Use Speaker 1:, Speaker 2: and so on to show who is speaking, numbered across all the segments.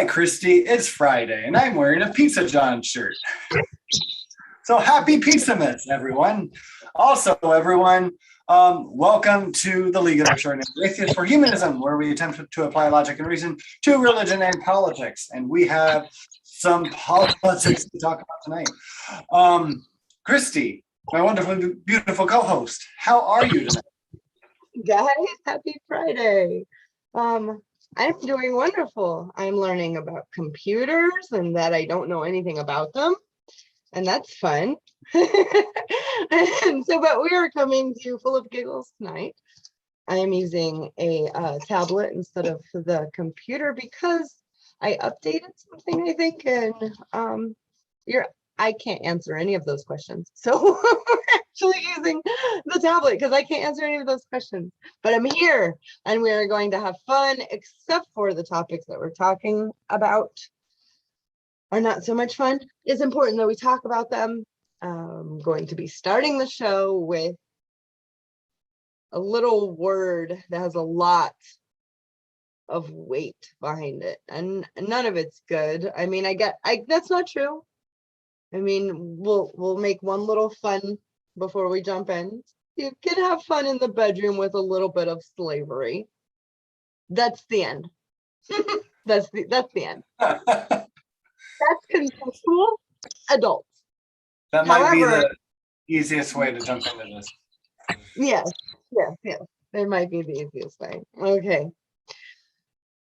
Speaker 1: Hi, Christy. It's Friday, and I'm wearing a Pizza John shirt. So happy Pizzamas, everyone. Also, everyone, welcome to the League of Extraordinary Atheists for Humanism, where we attempt to apply logic and reason to religion and politics. And we have some politics to talk about tonight. Christy, my wonderful, beautiful co-host, how are you tonight?
Speaker 2: Guys, happy Friday. I'm doing wonderful. I'm learning about computers and that I don't know anything about them. And that's fun. But we are coming to you full of giggles tonight. I am using a tablet instead of the computer because I updated something, I think, and I can't answer any of those questions. So we're actually using the tablet because I can't answer any of those questions. But I'm here and we are going to have fun, except for the topics that we're talking about are not so much fun. It's important that we talk about them. I'm going to be starting the show with a little word that has a lot of weight behind it, and none of it's good. I mean, that's not true. I mean, we'll make one little fun before we jump in. You can have fun in the bedroom with a little bit of slavery. That's the end. That's the end. That's consensual adults.
Speaker 1: That might be the easiest way to jump into this.
Speaker 2: Yes. It might be the easiest way. Okay.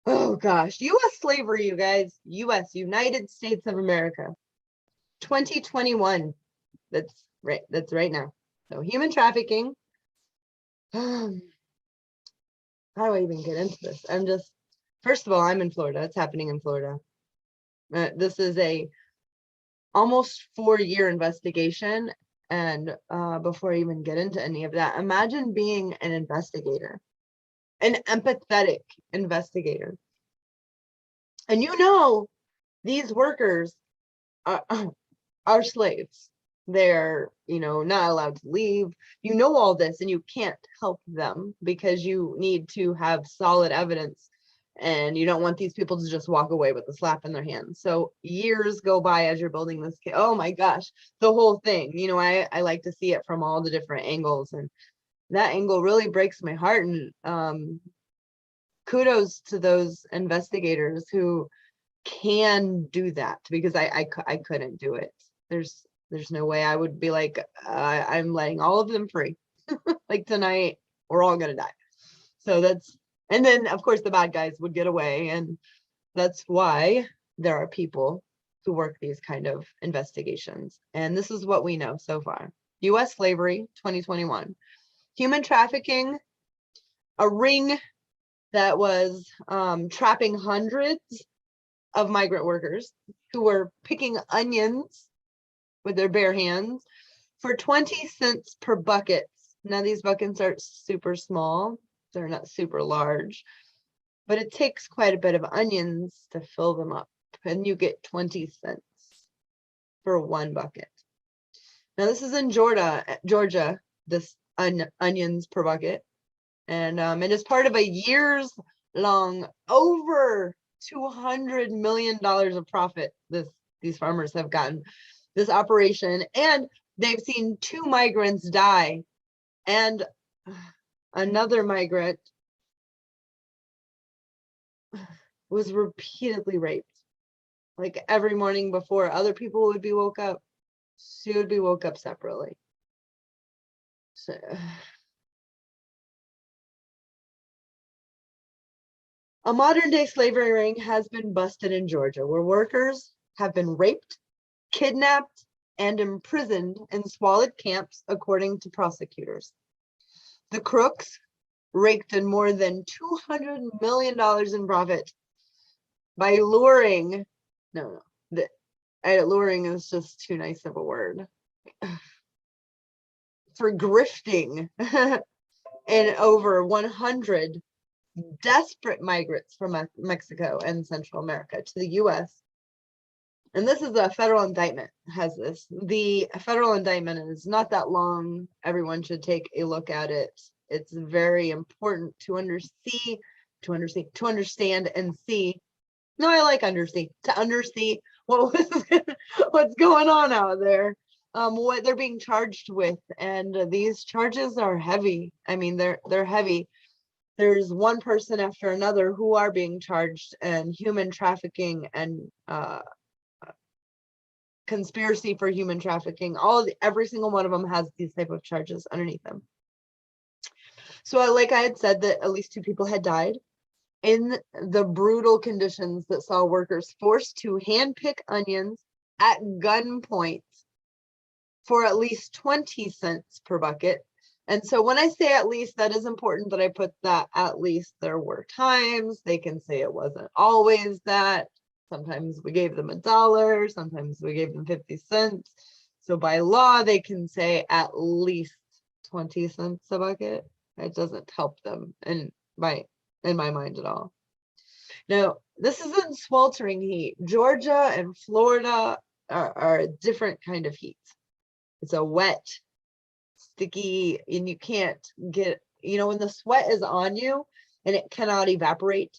Speaker 2: Oh gosh, U.S. slavery, you guys. U.S. United States of America. 2021. That's right now. So human trafficking. How do I even get into this? First of all, I'm in Florida. It's happening in Florida. This is a almost 4-year investigation. And before I even get into any of that, imagine being an investigator, an empathetic investigator. And these workers are slaves. They're, not allowed to leave. All this, and you can't help them because you need to have solid evidence, and you don't want these people to just walk away with a slap in their hands. So years go by as you're building this case. Oh my gosh, the whole thing. I like to see it from all the different angles, and that angle really breaks my heart. And kudos to those investigators who can do that, because I couldn't do it. There's no way I would be like, I'm letting all of them free. Like tonight, we're all gonna die. So and then of course the bad guys would get away, and that's why there are people who work these kind of investigations. And this is what we know so far. U.S. slavery, 2021. Human trafficking, a ring that was trapping hundreds of migrant workers who were picking onions with their bare hands for 20 cents per bucket. Now these buckets are super small. They're not super large, but it takes quite a bit of onions to fill them up, and you get 20 cents for one bucket. Now this is in Georgia, this onions per bucket. And it is part of a years-long, over $200 million of profit these farmers have gotten this operation, and they've seen 2 migrants die, and another migrant was repeatedly raped. Like every morning before other people would be woke up, she would be woke up separately. So a modern-day slavery ring has been busted in Georgia, where workers have been raped, kidnapped, and imprisoned in squalid camps, according to prosecutors. The crooks raked in more than $200 million in profit by luring. Luring is just too nice of a word. For grifting in over 100 desperate migrants from Mexico and Central America to the U.S. And this is a federal indictment, has this. The federal indictment is not that long. Everyone should take a look at it. It's very important to understand and see No, I like undersea, to undersea what was what's going on out there, what they're being charged with, and these charges are heavy. I mean, they're heavy. There's one person after another who are being charged, and human trafficking and conspiracy for human trafficking. Every single one of them has these type of charges underneath them. So, like I had said, that at least 2 people had died in the brutal conditions that saw workers forced to handpick onions at gunpoint for at least 20 cents per bucket. And so when I say at least, that is important that I put that at least. There were times they can say it wasn't always that. Sometimes we gave them $1, sometimes we gave them 50 cents. So by law, they can say at least 20 cents a bucket. It doesn't help them in my mind at all. Now, this is in sweltering heat. Georgia and Florida are a different kind of heat. It's a wet, sticky, and you can't get, when the sweat is on you and it cannot evaporate,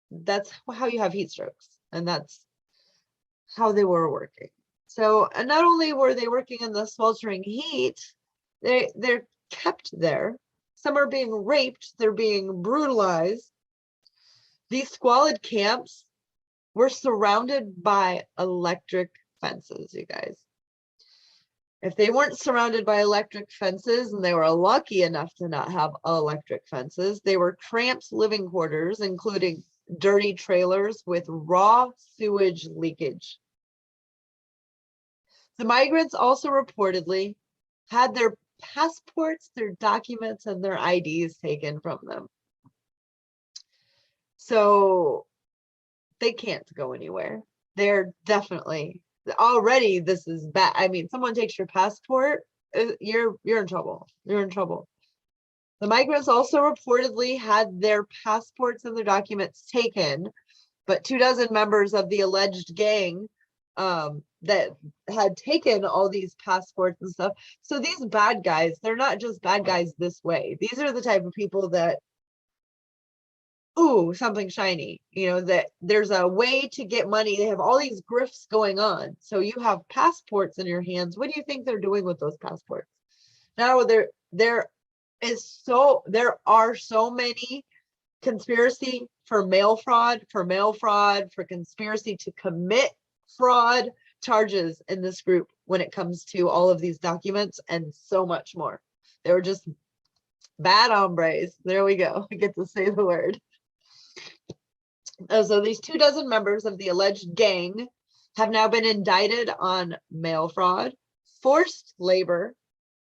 Speaker 2: that's how you have heat strokes. And that's how they were working. So, and not only were they working in the sweltering heat, they're kept there. Some are being raped, they're being brutalized. These squalid camps were surrounded by electric fences, you guys. If they weren't surrounded by electric fences, and they were lucky enough to not have electric fences, they were cramped living quarters, including dirty trailers with raw sewage leakage. The migrants also reportedly had their passports, their documents, and their IDs taken from them. So they can't go anywhere. They're definitely, already this is bad. I mean, someone takes your passport, you're in trouble. You're in trouble. The migrants also reportedly had their passports and their documents taken, but 24 members of the alleged gang that had taken all these passports and stuff. So these bad guys, they're not just bad guys this way. These are the type of people that, ooh, something shiny, that there's a way to get money. They have all these grifts going on. So you have passports in your hands. What do you think they're doing with those passports? Now there are so many conspiracy for mail fraud, for conspiracy to commit fraud charges in this group when it comes to all of these documents and so much more. They were just bad hombres. There we go. I get to say the word. So these 24 members of the alleged gang have now been indicted on mail fraud, forced labor,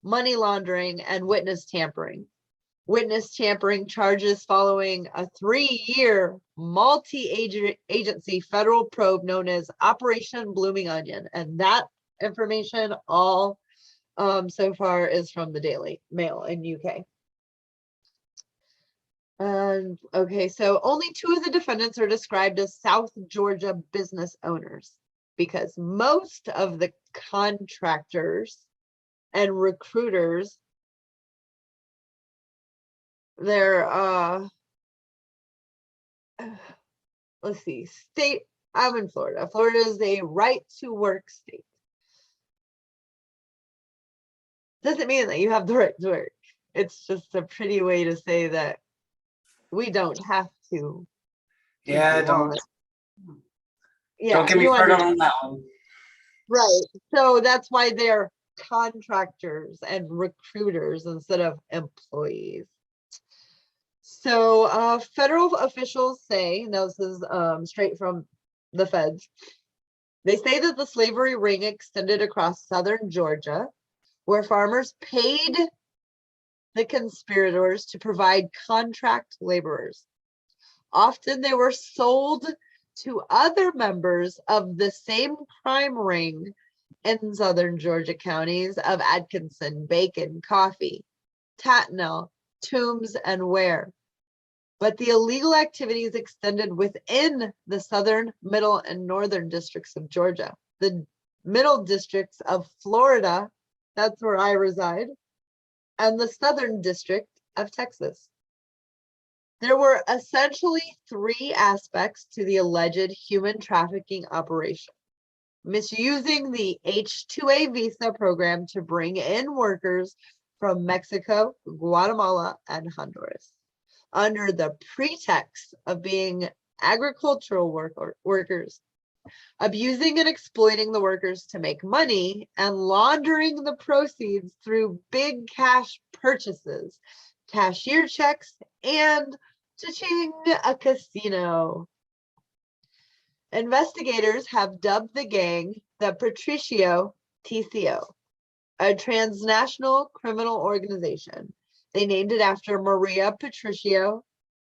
Speaker 2: money laundering, and witness tampering. Witness tampering charges following a 3-year multi-agency federal probe known as Operation Blooming Onion. And that information all so far is from the Daily Mail in UK. Okay, so only 2 of the defendants are described as South Georgia business owners, because most of the contractors and recruiters, they're let's see, state. I'm in Florida. Florida is a right to work state. Doesn't mean that you have the right to work. It's just a pretty way to say that we don't have to.
Speaker 1: Yeah, don't get me
Speaker 2: you
Speaker 1: started on that one.
Speaker 2: Right. So that's why they're contractors and recruiters instead of employees. So federal officials say, and this is straight from the feds, they say that the slavery ring extended across southern Georgia, where farmers paid the conspirators to provide contract laborers. Often they were sold to other members of the same crime ring in southern Georgia counties of Atkinson, Bacon, Coffee, Tattnall, Toombs, and Ware. But the illegal activities extended within the southern, middle, and northern districts of Georgia. The middle districts of Florida, that's where I reside, and the southern district of Texas. There were essentially three aspects to the alleged human trafficking operation: misusing the H-2A visa program to bring in workers from Mexico, Guatemala, and Honduras under the pretext of being agricultural workers, abusing and exploiting the workers to make money, and laundering the proceeds through big cash purchases, cashier checks, and cha-ching, a casino. Investigators have dubbed the gang the Patricio TCO, a transnational criminal organization. They named it after Maria Patricio,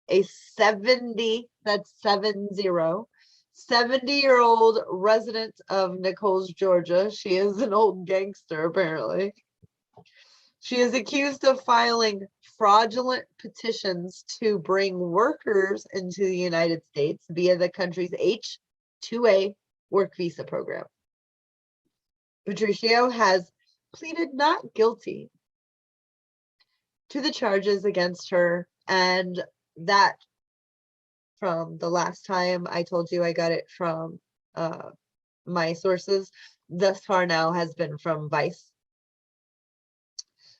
Speaker 2: a 70-year-old resident of Nichols, Georgia. She is an old gangster, apparently. She is accused of filing fraudulent petitions to bring workers into the United States via the country's H-2A work visa program. Patricio has pleaded not guilty to the charges against her, and that, from the last time I told you I got it from my sources, thus far now has been from Vice.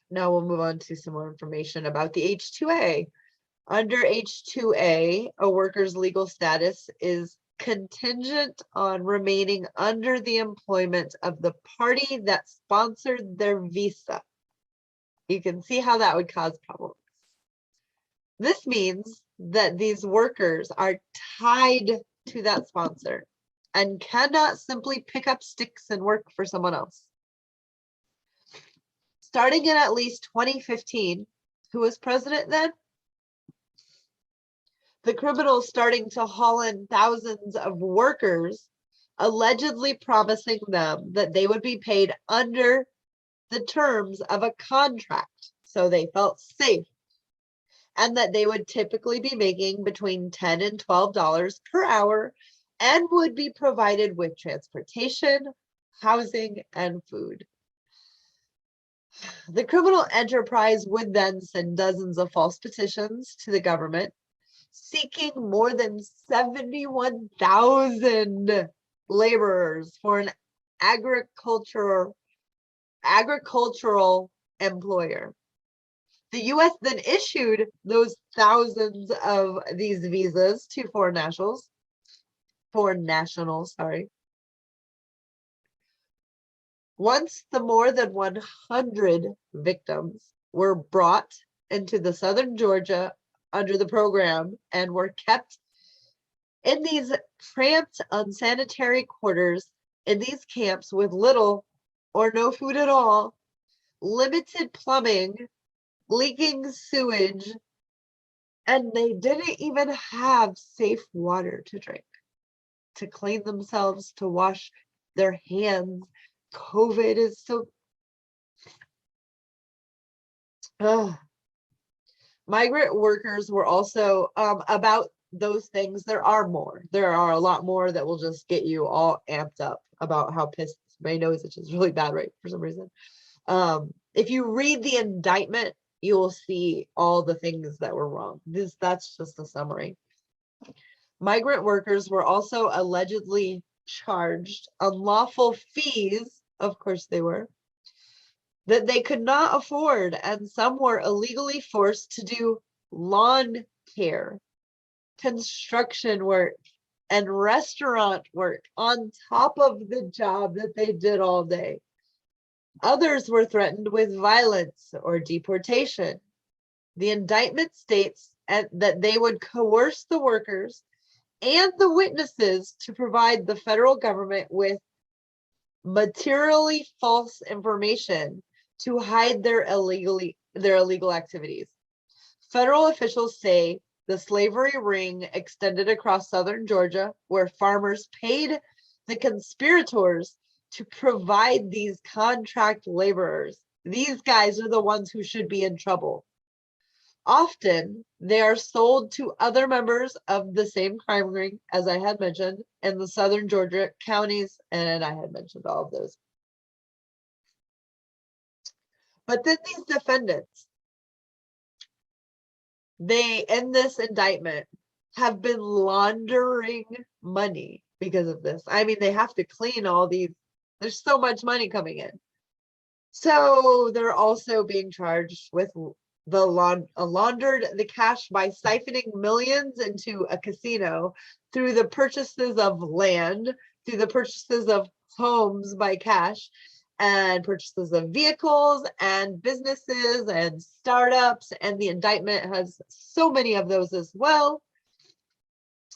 Speaker 2: Now we'll move on to some more information about the H-2A. Under H-2A, a worker's legal status is contingent on remaining under the employment of the party that sponsored their visa. You can see how that would cause problems. This means that these workers are tied to that sponsor and cannot simply pick up sticks and work for someone else. Starting in at least 2015, who was president then? The criminals starting to haul in thousands of workers, allegedly promising them that they would be paid under the terms of a contract, so they felt safe, and that they would typically be making between $10 and $12 per hour and would be provided with transportation, housing, and food. The criminal enterprise would then send dozens of false petitions to the government, seeking more than 71,000 laborers for an agricultural employer. The U.S. then issued those thousands of these visas to foreign nationals. Once the more than 100 victims were brought into the southern Georgia under the program and were kept in these cramped, unsanitary quarters in these camps with little or no food at all, limited plumbing, leaking sewage, and they didn't even have safe water to drink, to clean themselves, to wash their hands. COVID is so... Migrant workers were also about those things. There are more. There are a lot more that will just get you all amped up about how pissed my nose itches really bad right for some reason. If you read the indictment, you will see all the things that were wrong. That's just a summary. Migrant workers were also allegedly charged unlawful fees, of course they were, that they could not afford, and some were illegally forced to do lawn care, construction work, and restaurant work on top of the job that they did all day. Others were threatened with violence or deportation. The indictment states that they would coerce the workers and the witnesses to provide the federal government with materially false information to hide their illegal activities. Federal officials say the slavery ring extended across southern Georgia, where farmers paid the conspirators to provide these contract laborers. These guys are the ones who should be in trouble. Often, they are sold to other members of the same crime ring, as I had mentioned, in the southern Georgia counties, and I had mentioned all of those. But then these defendants, they, in this indictment, have been laundering money because of this. I mean, they have to clean all these. There's so much money coming in. So they're also being charged with laundered the cash by siphoning millions into a casino through the purchases of land, through the purchases of homes by cash, and purchases of vehicles and businesses and startups. And the indictment has so many of those as well.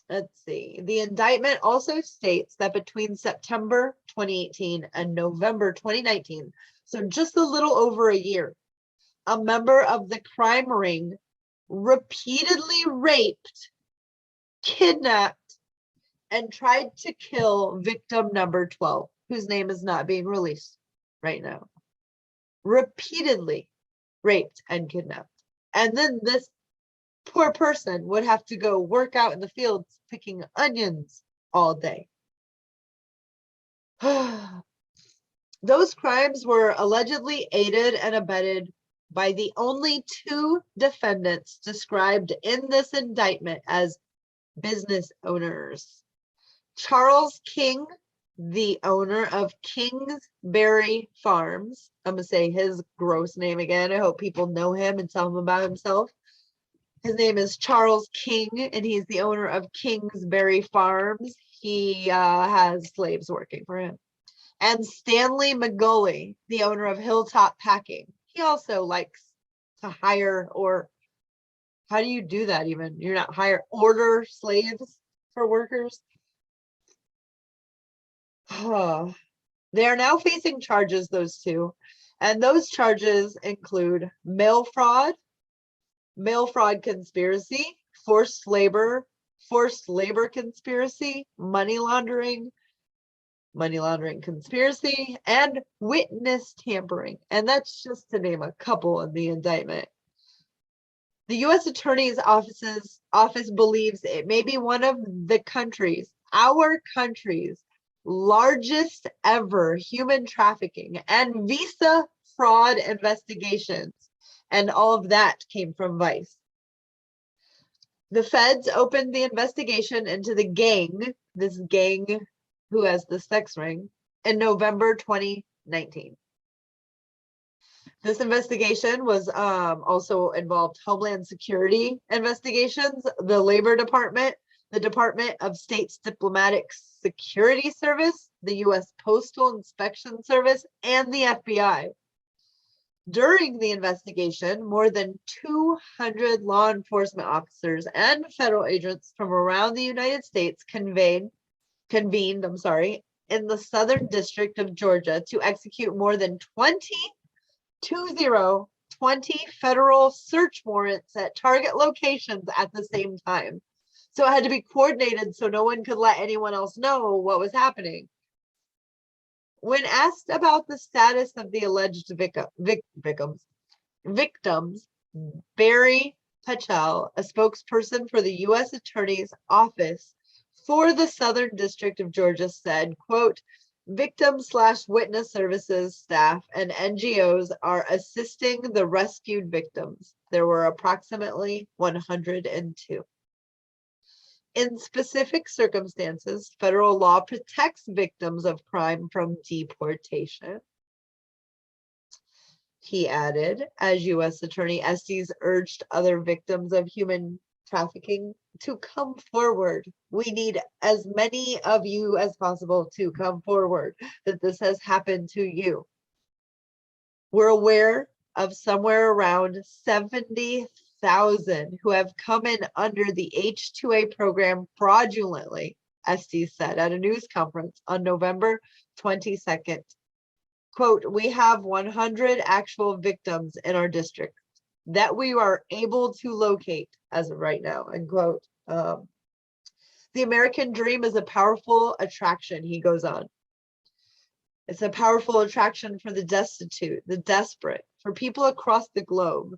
Speaker 2: Let's see. The indictment also states that between September 2018 and November 2019, so just a little over a year, a member of the crime ring repeatedly raped, kidnapped, and tried to kill victim number 12, whose name is not being released right now. Repeatedly raped and kidnapped. And then this poor person would have to go work out in the fields picking onions all day. Those crimes were allegedly aided and abetted by the only two defendants described in this indictment as business owners. Charles King, the owner of Kingsbury Farms. I'm going to say his gross name again. I hope people know him and tell him about himself. His name is Charles King, and he's the owner of Kingsbury Farms. He has slaves working for him. And Stanley McGully, the owner of Hilltop Packing. He also likes to hire, or how do you do that even? You're not order slaves for workers. They are now facing charges, those two. And those charges include mail fraud conspiracy, forced labor conspiracy, money laundering conspiracy, and witness tampering. And that's just to name a couple in the indictment. The U.S. Attorney's office believes it may be one of our country's largest ever human trafficking and visa fraud investigations. And all of that came from Vice. The feds opened the investigation into this gang who has the sex ring, in November 2019. This investigation was also involved Homeland Security investigations, the Labor Department, the Department of State's Diplomatic Security Service, the U.S. Postal Inspection Service, and the FBI. During the investigation, more than 200 law enforcement officers and federal agents from around the United States convened in the Southern District of Georgia to execute more than 20 federal search warrants at target locations at the same time. So it had to be coordinated so no one could let anyone else know what was happening. When asked about the status of the alleged victims, Barry Patel, a spokesperson for the U.S. Attorney's Office for the Southern District of Georgia, said, quote, victim/witness services staff and NGOs are assisting the rescued victims. There were approximately 102. In specific circumstances, federal law protects victims of crime from deportation. He added, as U.S. Attorney Estes urged other victims of human trafficking to come forward. We need as many of you as possible to come forward that this has happened to you. We're aware of somewhere around 70,000 who have come in under the H-2A program fraudulently, Estes said at a news conference on November 22nd. Quote, we have 100 actual victims in our district that we are able to locate as of right now, end quote. The American dream is a powerful attraction, he goes on. It's a powerful attraction for the destitute, the desperate, for people across the globe.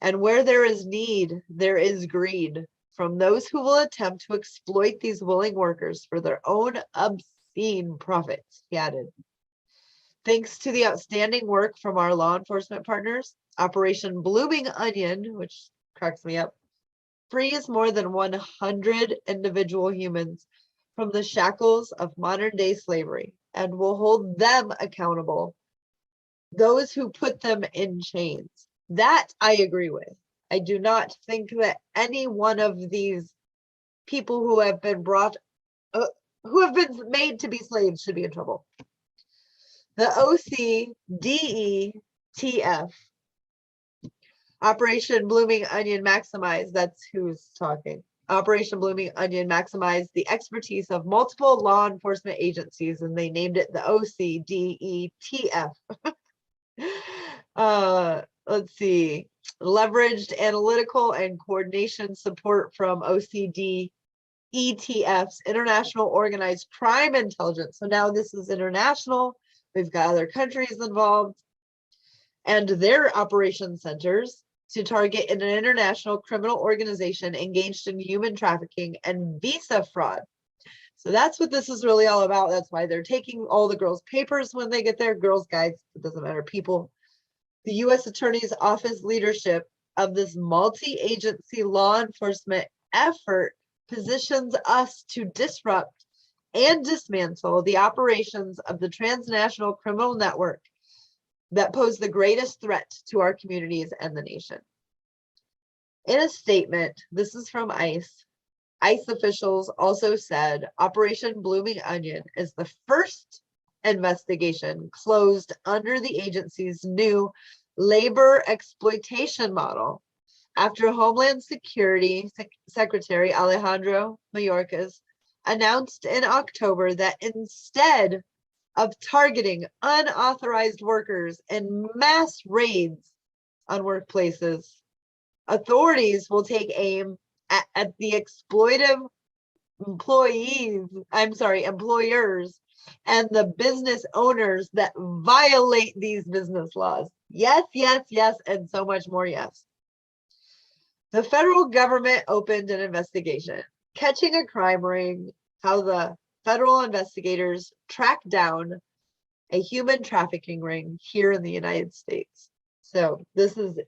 Speaker 2: And where there is need, there is greed from those who will attempt to exploit these willing workers for their own obscene profits, he added. Thanks to the outstanding work from our law enforcement partners, Operation Blooming Onion, which cracks me up, frees more than 100 individual humans from the shackles of modern-day slavery and will hold them accountable, those who put them in chains. That I agree with. I do not think that any one of these people who have been who have been made to be slaves should be in trouble. The OCDETF, Operation Blooming Onion maximized, that's who's talking. Operation Blooming Onion maximized the expertise of multiple law enforcement agencies, and they named it the OCDETF. Let's see. Leveraged analytical and coordination support from OCDETF's International Organized Crime Intelligence. So now this is international. We've got other countries involved and their operation centers to target an international criminal organization engaged in human trafficking and visa fraud. So that's what this is really all about. That's why they're taking all the girls' papers when they get there. Girls, guys, it doesn't matter, people. The U.S. Attorney's Office leadership of this multi-agency law enforcement effort positions us to disrupt and dismantle the operations of the transnational criminal network that pose the greatest threat to our communities and the nation. In a statement, this is from ICE. ICE officials also said Operation Blooming Onion is the first investigation closed under the agency's new labor exploitation model after Homeland Security Secretary Alejandro Mayorkas announced in October that instead of targeting unauthorized workers and mass raids on workplaces, authorities will take aim at the exploitive employers and the business owners that violate these business laws. Yes, yes, yes, and so much more yes. The federal government opened an investigation, catching a crime ring, how the federal investigators tracked down a human trafficking ring here in the United States. So this is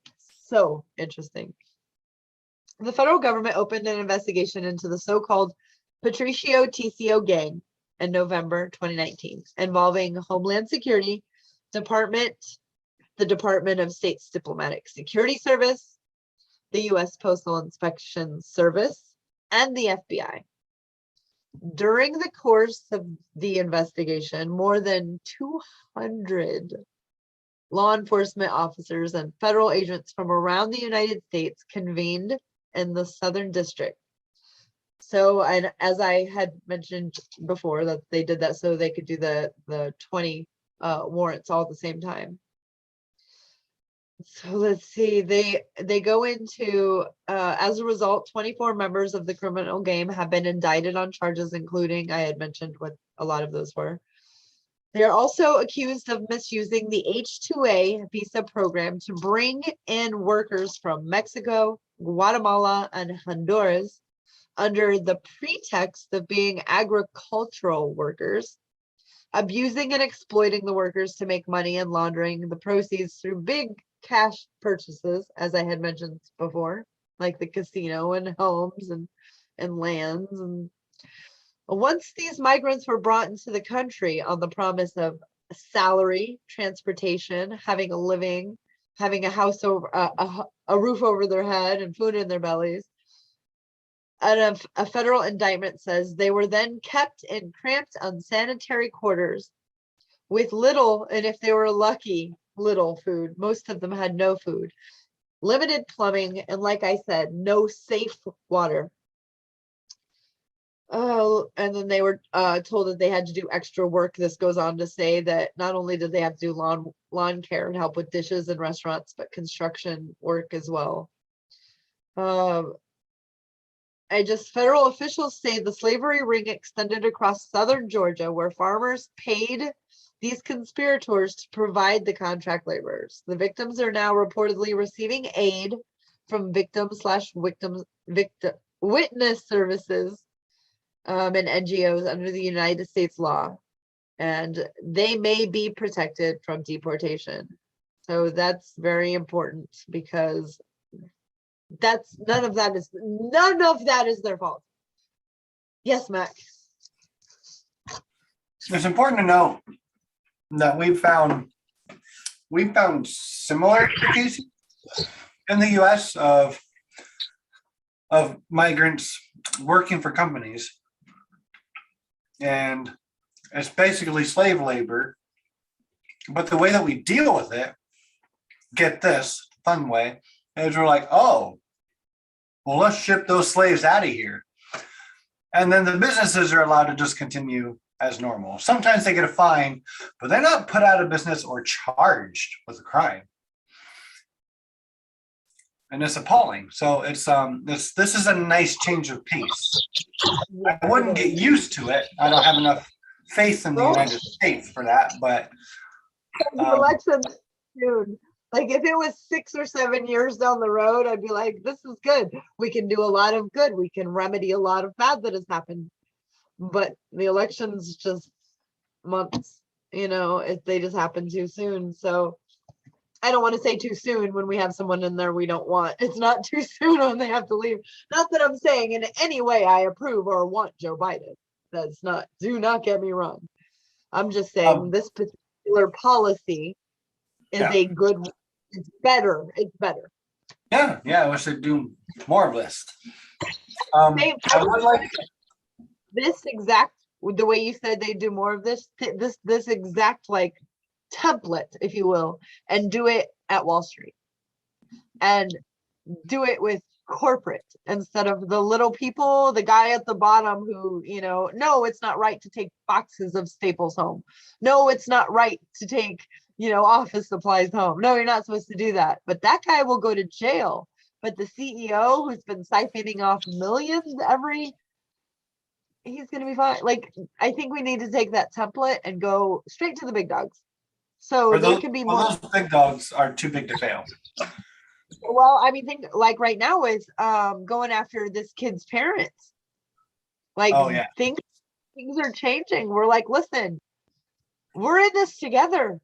Speaker 2: so interesting. The federal government opened an investigation into the so-called Patricio TCO gang in November 2019, involving Homeland Security Department, the Department of State's Diplomatic Security Service, the U.S. Postal Inspection Service, and the FBI. During the course of the investigation, more than 200 law enforcement officers and federal agents from around the United States convened in the Southern District. So, and as I had mentioned before, that they did that so they could do the 20 warrants all at the same time. So let's see, they go into, as a result, 24 members of the criminal game have been indicted on charges, including, I had mentioned what a lot of those were. They are also accused of misusing the H-2A visa program to bring in workers from Mexico, Guatemala, and Honduras under the pretext of being agricultural workers, abusing and exploiting the workers to make money and laundering the proceeds through big cash purchases, as I had mentioned before, like the casino and homes and lands. And once these migrants were brought into the country on the promise of salary, transportation, having a living, having a house over a roof over their head and food in their bellies, and a federal indictment says they were then kept in cramped, unsanitary quarters with little, and if they were lucky, little food. Most of them had no food, limited plumbing, and like I said, no safe water. Oh, and then they were told that they had to do extra work. This goes on to say that not only did they have to do lawn care and help with dishes in restaurants, but construction work as well. Federal officials say the slavery ring extended across southern Georgia, where farmers paid these conspirators to provide the contract laborers. The victims are now reportedly receiving aid from witness services and NGOs under the United States law, and they may be protected from deportation. So that's very important, because none of that is their fault. Yes, Mac.
Speaker 1: It's important to note that we've found similar cases in the U.S. of migrants working for companies, and it's basically slave labor. But the way that we deal with it, get this fun way, is we're like, oh, well, let's ship those slaves out of here, and then the businesses are allowed to just continue as normal. Sometimes they get a fine, but they're not put out of business or charged with a crime. And it's appalling. So it's this is a nice change of pace. I wouldn't get used to it. I don't have enough faith in the United States for that, but
Speaker 2: the election soon. Like if it was 6 or 7 years down the road, I'd be like, this is good. We can do a lot of good. We can remedy a lot of bad that has happened. But the election's just months, they just happen too soon. So I don't want to say too soon when we have someone in there we don't want. It's not too soon when they have to leave. Not that I'm saying in any way I approve or want Joe Biden. Do not get me wrong. I'm just saying this particular policy is a good, it's better.
Speaker 1: Yeah, I wish they'd do more of this. I would like
Speaker 2: this exact, the way you said they do more of this exact like template, if you will, and do it at Wall Street and do it with corporate instead of the little people, the guy at the bottom who, no, it's not right to take boxes of staples home. No, it's not right to take, office supplies home. No, you're not supposed to do that. But that guy will go to jail. But the CEO who's been siphoning off millions he's going to be fine. Like, I think we need to take that template and go straight to the big dogs. So there can be more.
Speaker 1: Those big dogs are too big to fail.
Speaker 2: Well, I mean, think like right now is going after this kid's parents. Like, things are changing. We're like, listen, we're in this together.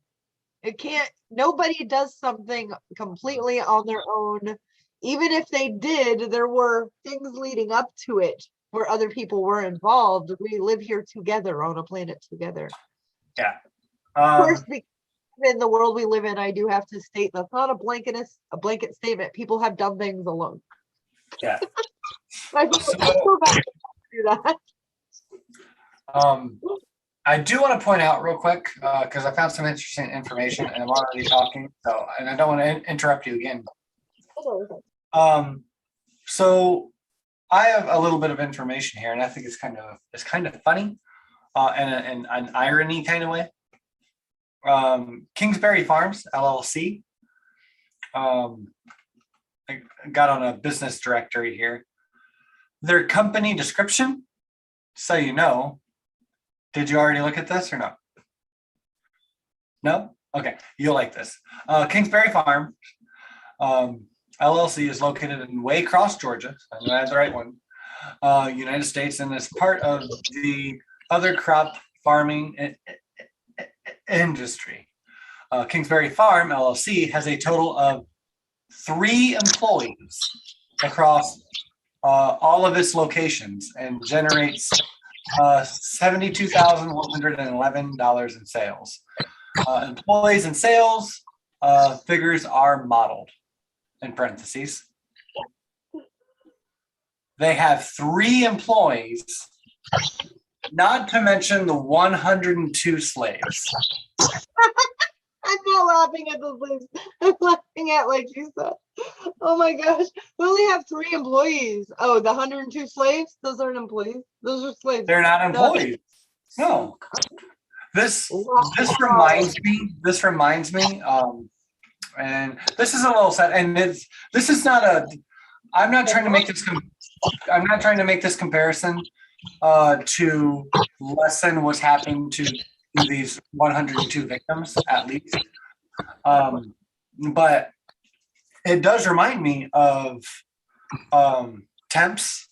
Speaker 2: Nobody does something completely on their own. Even if they did, there were things leading up to it where other people were involved. We live here together on a planet together.
Speaker 1: Yeah.
Speaker 2: Of course, in the world we live in, I do have to state that's not a blanket statement. People have done things alone.
Speaker 1: Yeah.
Speaker 2: I feel bad to do that.
Speaker 1: I do want to point out real quick, because I found some interesting information and I'm already talking, and I don't want to interrupt you again. So I have a little bit of information here, and I think it's kind of funny, and an irony kind of way. Kingsbury Farms LLC. I got on a business directory here. Their company description, so you know. Did you already look at this or no? No? Okay, you'll like this. Kingsbury Farm LLC is located in Waycross, Georgia. I know I had the right one. United States, and is part of the other crop farming industry. Kingsbury Farm LLC has a total of 3 employees across all of its locations and generates $72,111 in sales. Employees and sales figures are modeled in parentheses. They have 3 employees, not to mention the 102 slaves.
Speaker 2: I'm not laughing at the slaves. I'm laughing at like you said. Oh my gosh. We only have 3 employees. Oh, the 102 slaves? Those aren't employees. Those are slaves.
Speaker 1: They're not employees. No. This reminds me, and this is a little sad, and this is not a, I'm not trying to make this comparison to lessen what's happened to these 102 victims, at least. But it does remind me of temps,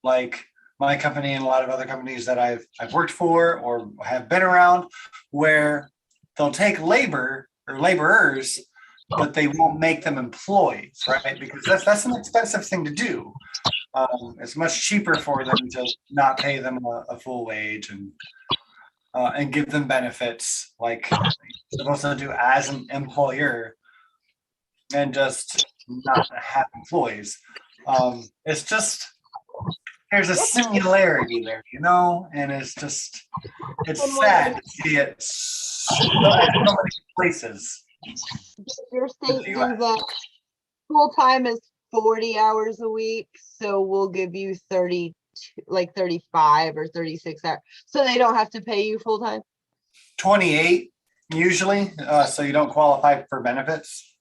Speaker 1: like my company and a lot of other companies that I've worked for or have been around, where they'll take labor or laborers but they won't make them employees, right? Because that's an expensive thing to do. It's much cheaper for them to not pay them a full wage and give them benefits like you're supposed to do as an employer, and just not have employees. It's just there's a similarity there, and it's sad to see it at so many places.
Speaker 2: Your state do that full time is 40 hours a week, so we'll give you 30, like 35 or 36 hours, so they don't have to pay you full time.
Speaker 1: 28 usually, so you don't qualify for benefits.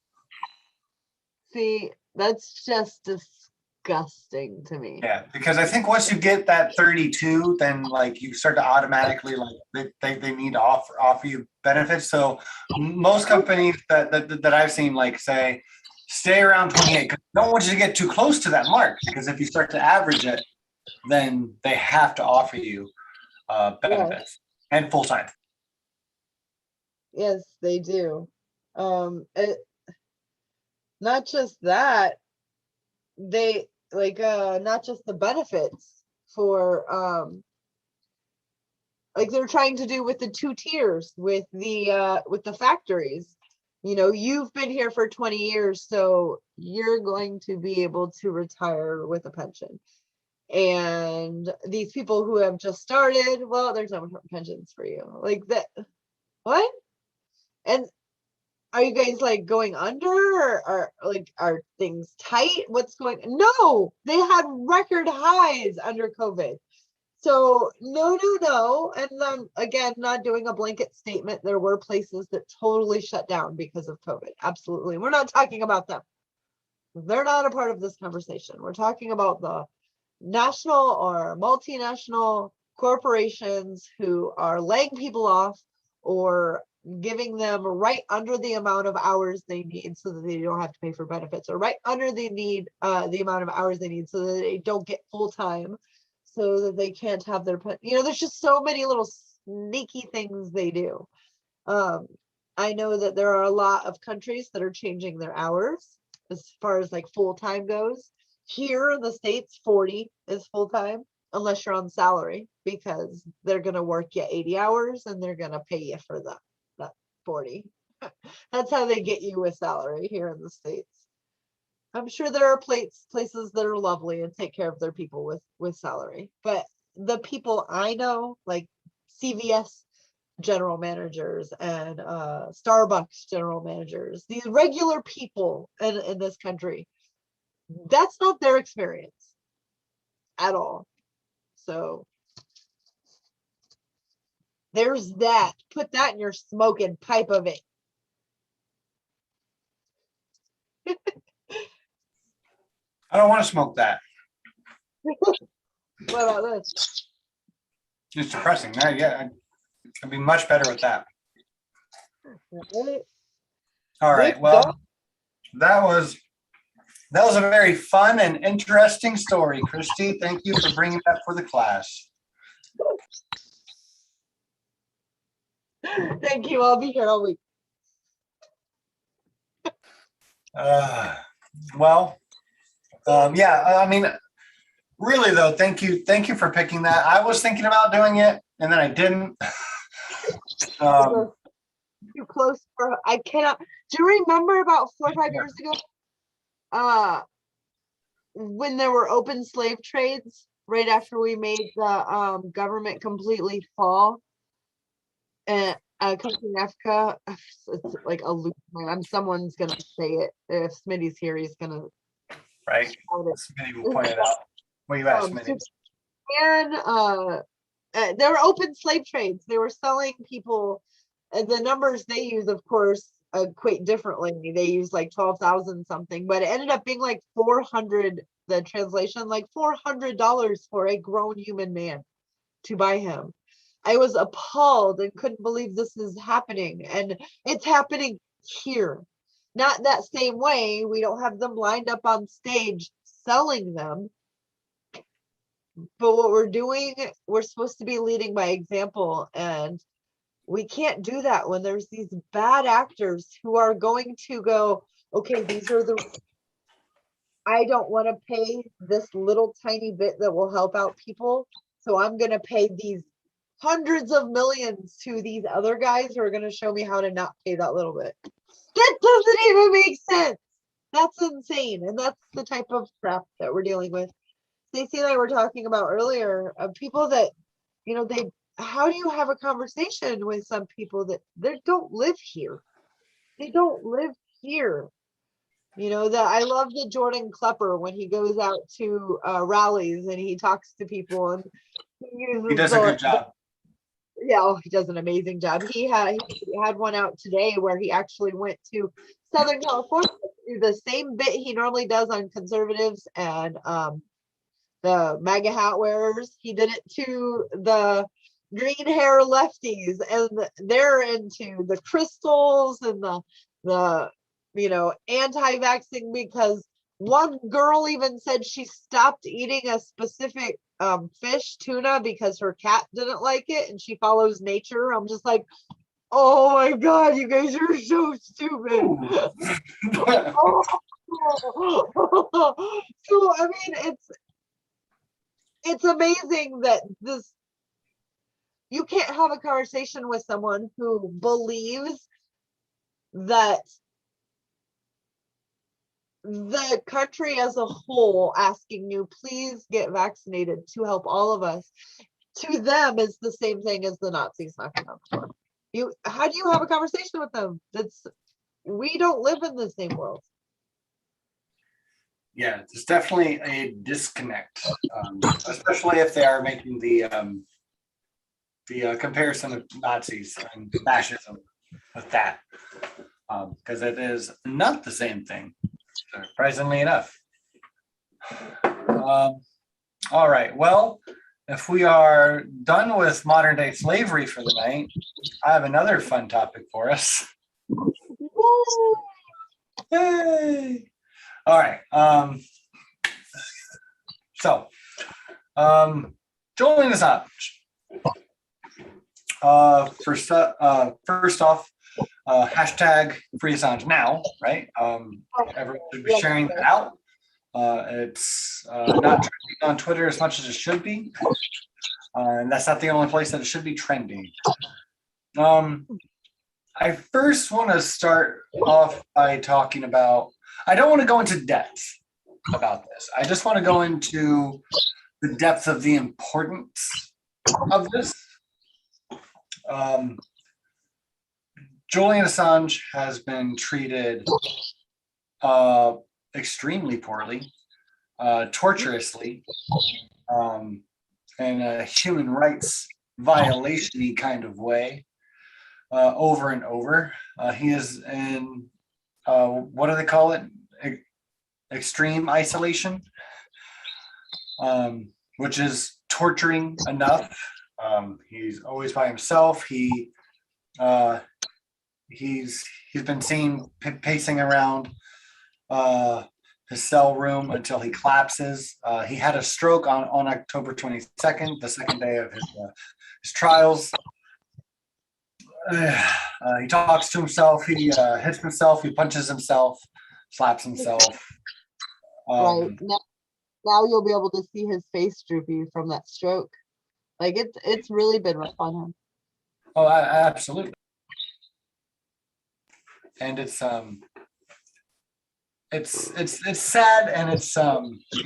Speaker 2: See, that's just disgusting to me.
Speaker 1: Yeah, because I think once you get that 32, then like you start to automatically like they need to offer you benefits. So most companies that I've seen like say stay around 28 because they don't want you to get too close to that mark, because if you start to average it, then they have to offer you benefits and full time.
Speaker 2: Yes, they do. Not just that, they like not just the benefits for like they're trying to do with the 2 tiers with the factories. You've been here for 20 years, so you're going to be able to retire with a pension. And these people who have just started, well, there's no pensions for you. Like that. What? And are you guys like going under, or like are things tight? What's going? No, they had record highs under COVID. So no. And then again, not doing a blanket statement. There were places that totally shut down because of COVID. Absolutely. We're not talking about them. They're not a part of this conversation. We're talking about the national or multinational corporations who are laying people off or giving them right under the amount of hours they need so that they don't have to pay for benefits, or right under the amount of hours they need so that they don't get full time, so that they can't have their there's just so many little sneaky things they do. I know that there are a lot of countries that are changing their hours as far as like full time goes. Here in the States, 40 is full time unless you're on salary, because they're going to work you 80 hours and they're going to pay you for that 40. That's how they get you with salary here in the States. I'm sure there are places that are lovely and take care of their people with salary, but the people I know, like CVS general managers and Starbucks general managers, these regular people in this country, that's not their experience at all. So there's that. Put that in your smoking pipe of it.
Speaker 1: I don't want to smoke that.
Speaker 2: What about this?
Speaker 1: It's depressing. Yeah, I'd be much better with that. All right. Well, that was a very fun and interesting story, Christy. Thank you for bringing that for the class.
Speaker 2: Thank you. I'll be here all week.
Speaker 1: Yeah, I mean, really though, thank you for picking that. I was thinking about doing it and then I didn't.
Speaker 2: Too close for, I cannot. Do you remember about 4 or 5 years ago, when there were open slave trades right after we made the government completely fall? And a country in Africa, it's like a loop. Someone's gonna say it. If Smitty's here, he's gonna.
Speaker 1: Right. Smitty will point it out. What you asked, Smitty?
Speaker 2: And there were open slave trades. They were selling people. The numbers they use, of course, equate differently. They use like 12,000 something, but it ended up being like 400. The translation, like $400 for a grown human man to buy him. I was appalled and couldn't believe this is happening, and it's happening here. Not that same way. We don't have them lined up on stage selling them. But what we're doing, we're supposed to be leading by example, and we can't do that when there's these bad actors who are going to go, okay, these are the, I don't want to pay this little tiny bit that will help out people, so I'm going to pay these hundreds of millions to these other guys who are going to show me how to not pay that little bit. That doesn't even make sense. That's insane. And that's the type of crap that we're dealing with. Stacey and I were talking about earlier of people that, you know, how do you have a conversation with some people that they don't live here? They don't live here. You know, that I love the Jordan Klepper when he goes out to rallies and he talks to people and
Speaker 1: he does a good job.
Speaker 2: He does an amazing job. He had one out today where he actually went to Southern California to do the same bit he normally does on conservatives and the MAGA hat wearers. He did it to the green hair lefties, and they're into the crystals and the you know, anti-vaxxing, because one girl even said she stopped eating a specific fish, tuna, because her cat didn't like it and she follows nature. I'm just like, oh my God, you guys are so stupid. So, I mean, it's amazing that you can't have a conversation with someone who believes that the country as a whole asking you, please get vaccinated to help all of us, to them is the same thing as the Nazis knocking on the door. How do you have a conversation with them? We don't live in the same world.
Speaker 1: Yeah, there's definitely a disconnect, especially if they are making the comparison of Nazis and fascism with that, because it is not the same thing, surprisingly enough. All right, well, if we are done with modern day slavery for the night, I have another fun topic for us. Yay! All right. Joining us up. First off, hashtag free Assange now, right? Everyone should be sharing that out. It's not trending on Twitter as much as it should be. And that's not the only place that it should be trending. I first want to start off by talking about, I don't want to go into depth about this. I just want to go into the depth of the importance of this. Julian Assange has been treated extremely poorly, torturously, in a human rights violation-y kind of way, over and over. He is in, what do they call it? Extreme isolation, which is torturing enough. He's always by himself. He's been seen pacing around his cell room until he collapses. He had a stroke on October 22nd, the second day of his trials. He talks to himself. He hits himself. He punches himself, slaps himself.
Speaker 2: Right now, you'll be able to see his face droopy from that stroke. Like it's really been rough on him.
Speaker 1: Oh, absolutely. And it's sad, and it's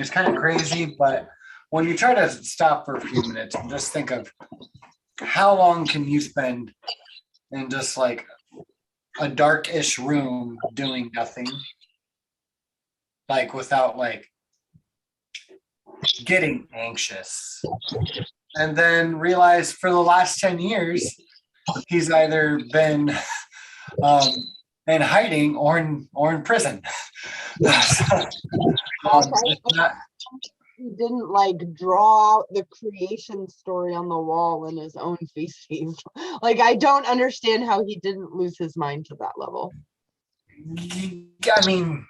Speaker 1: kind of crazy. But when you try to stop for a few minutes and just think of how long can you spend in just like a dark-ish room doing nothing, like without like getting anxious, and then realize for the last 10 years he's either been in hiding or in prison.
Speaker 2: He didn't like draw out the creation story on the wall in his own feces. Like, I don't understand how he didn't lose his mind to that level.
Speaker 1: I mean,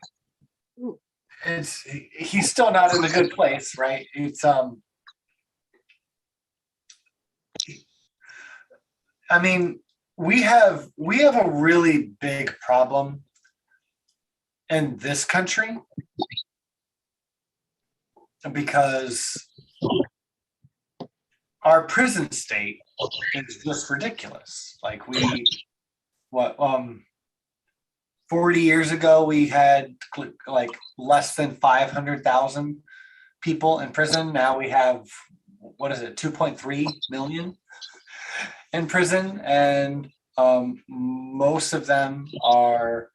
Speaker 1: he's still not in a good place, right? It's I mean, we have a really big problem in this country because our prison state is just ridiculous. Like 40 years ago, we had like less than 500,000 people in prison. Now we have, 2.3 million in prison, and most of them are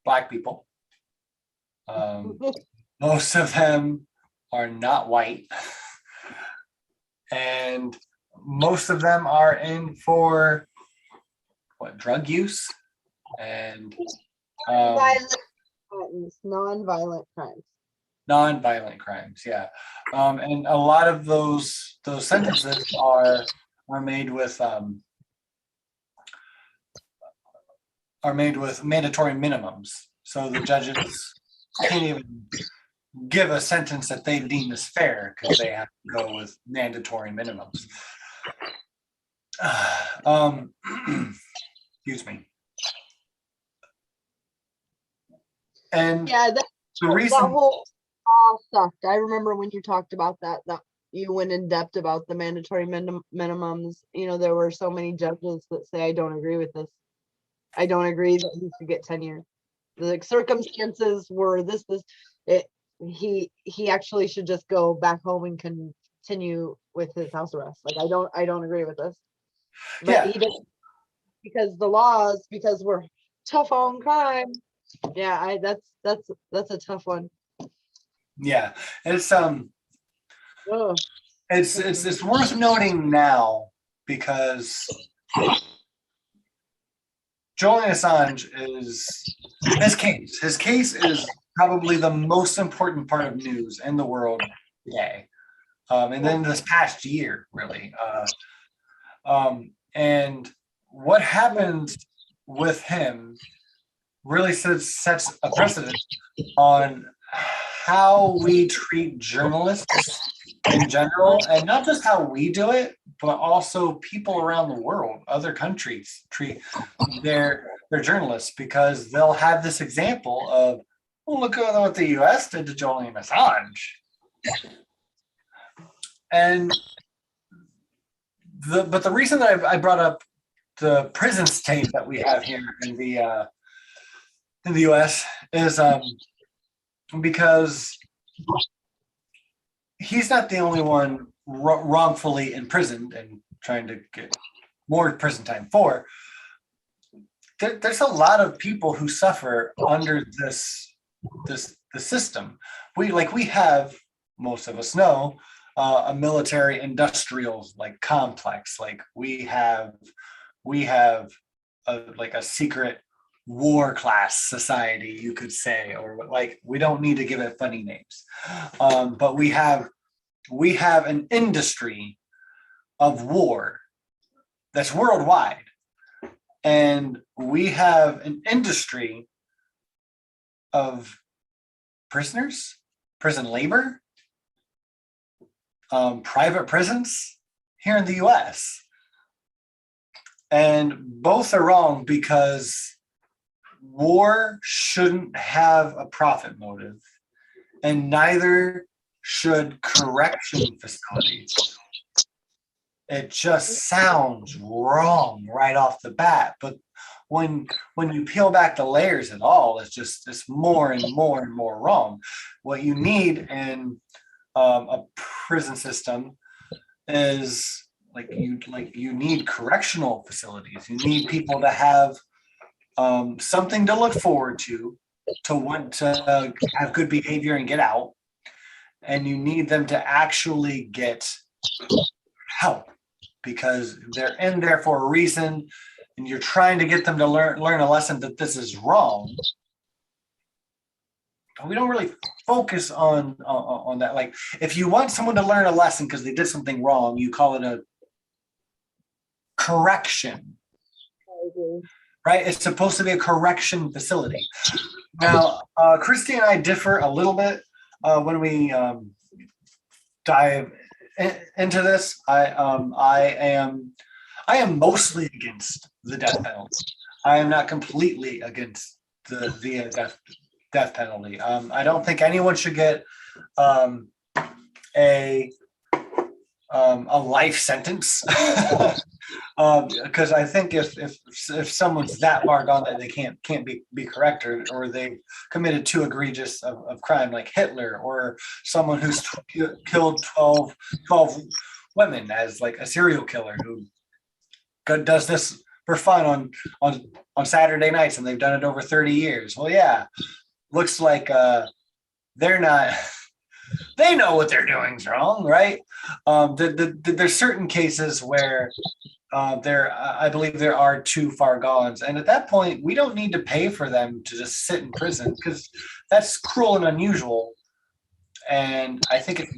Speaker 1: Black people. Most of them are not white, and most of them are in for drug use and
Speaker 2: non-violent crimes.
Speaker 1: Non-violent crimes, yeah. And a lot of those sentences are made with mandatory minimums. So the judges can't even give a sentence that they deem as fair because they have to go with mandatory minimums. Excuse me. And
Speaker 2: yeah,
Speaker 1: the reason
Speaker 2: that whole law sucked. I remember when you talked about that you went in depth about the mandatory minimums. You know, there were so many judges that say, I don't agree with this. I don't agree that he should get 10 years. The circumstances were this. He actually should just go back home and continue with his house arrest. Like, I don't agree with this. But
Speaker 1: yeah,
Speaker 2: he didn't, because the laws, because we're tough on crime. Yeah, that's a tough one.
Speaker 1: yeah. It's
Speaker 2: Oh.
Speaker 1: it's worth noting now because Julian Assange his case is probably the most important part of news in the world today. And then this past year, really. And what happened with him really sets a precedent on how we treat journalists in general, and not just how we do it, but also people around the world, other countries treat their journalists, because they'll have this example of, well, look at what the US did to Julian Assange. And the reason that I brought up the prison state that we have here in the US is because he's not the only one wrongfully imprisoned and trying to get more prison time for. There's a lot of people who suffer under this system. We have, most of us know, a military industrial like complex. Like we have a secret war class society, you could say, or like, we don't need to give it funny names, but we have an industry of war that's worldwide, and we have an industry of prisoners, prison labor, private prisons here in the US. And both are wrong, because war shouldn't have a profit motive, and neither should correction facilities. It just sounds wrong right off the bat, but when you peel back the layers at all, it's more and more and more wrong. What you need in a prison system is you need correctional facilities. You need people to have something to look forward to want to have good behavior and get out, and you need them to actually get help, because they're in there for a reason, and you're trying to get them to learn a lesson that this is wrong. We don't really focus on that. Like, if you want someone to learn a lesson because they did something wrong, you call it a correction. Right? It's supposed to be a correction facility. Now, Christy and I differ a little bit when we dive into this, I am mostly against the death penalty. I am not completely against the death penalty. I don't think anyone should get a life sentence. Because I think if someone's that far gone that they can't be corrected, or they committed too egregious of crime, like Hitler, or someone who's killed 12 women as like a serial killer who does this for fun on Saturday nights, and they've done it over 30 years. Well, yeah, looks like they're not. They know what they're doing is wrong, right? There's certain cases where I believe there are too far gone, and at that point, we don't need to pay for them to just sit in prison, because that's cruel and unusual. And I think it's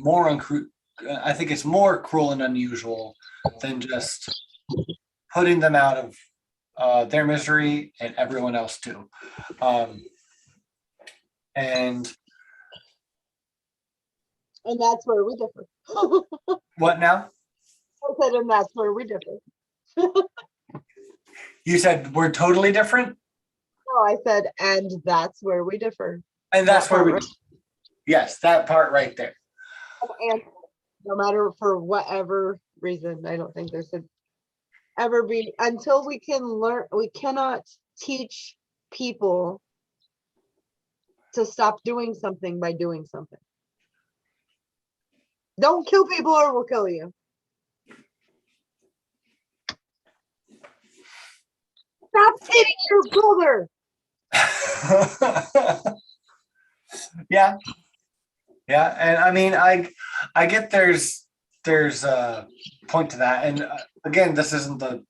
Speaker 1: more cruel and unusual than just putting them out of their misery and everyone else too. And
Speaker 2: that's where we differ.
Speaker 1: What now?
Speaker 2: I said, and that's where we differ.
Speaker 1: You said we're totally different?
Speaker 2: No, I said, and that's where we differ.
Speaker 1: And that's where we, yes, that part right there.
Speaker 2: And no matter for whatever reason, I don't think there should ever be, until we can learn, we cannot teach people to stop doing something by doing something. Don't kill people or we'll kill you. Stop hitting your brother.
Speaker 1: Yeah, and I mean, I get there's a point to that, and again, this isn't the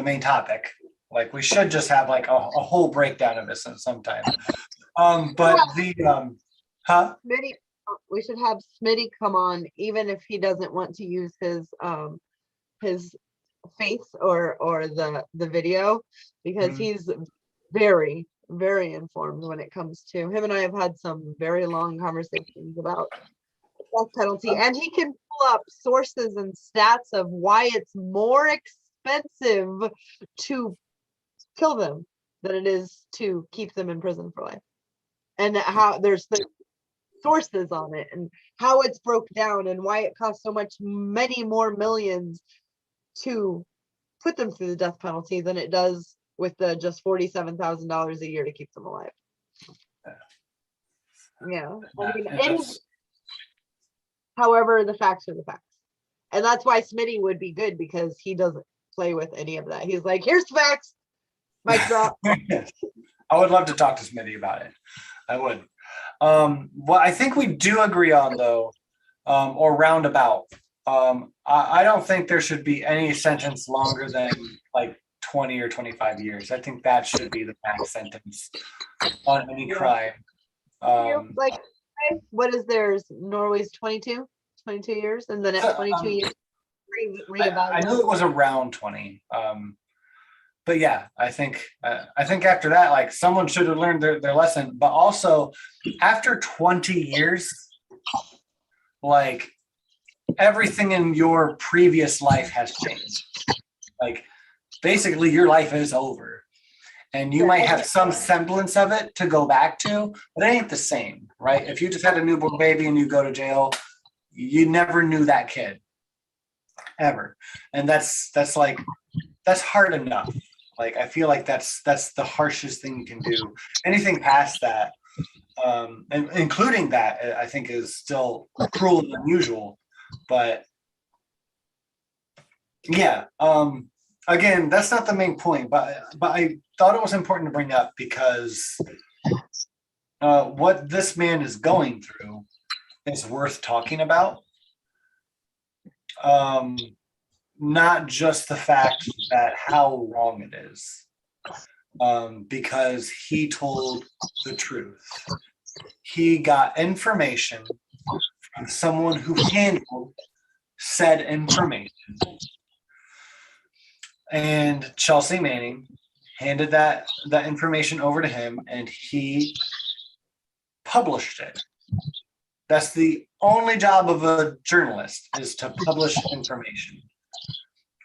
Speaker 1: main topic. Like, we should just have like a whole breakdown of this at some time. But
Speaker 2: Smitty, we should have Smitty come on, even if he doesn't want to use his face or the video, because he's very, very informed when it comes to him. And I have had some very long conversations about the death penalty, and he can pull up sources and stats of why it's more expensive to kill them than it is to keep them in prison for life, and how there's the sources on it and how it's broke down and why it costs so much, many more millions to put them through the death penalty than it does with the just $47,000 a year to keep them alive. Yeah, I mean, however, the facts are the facts, and that's why Smitty would be good, because he doesn't play with any of that. He's like, here's the facts, mic drop.
Speaker 1: I would love to talk to Smitty about it. I would. What I think we do agree on, though, or roundabout, I don't think there should be any sentence longer than like 20 or 25 years. I think that should be the max sentence on any crime.
Speaker 2: Like, what is theirs? Norway's 22 years, and then at 22 years, reevaluate.
Speaker 1: I knew it was around 20. But yeah, I think after that, like, someone should have learned their lesson. But also, after 20 years, like, everything in your previous life has changed. Like, basically, your life is over, and you might have some semblance of it to go back to, but it ain't the same, right? If you just had a newborn baby and you go to jail, you never knew that kid ever, and that's hard enough. Like, I feel like that's the harshest thing you can do. Anything past that, and including that, I think is still cruel and unusual. But yeah, again, that's not the main point. But I thought it was important to bring up, because what this man is going through is worth talking about. Not just the fact that how wrong it is, because he told the truth. He got information from someone who handled said information, and Chelsea Manning handed that information over to him, and he published it. That's the only job of a journalist, is to publish information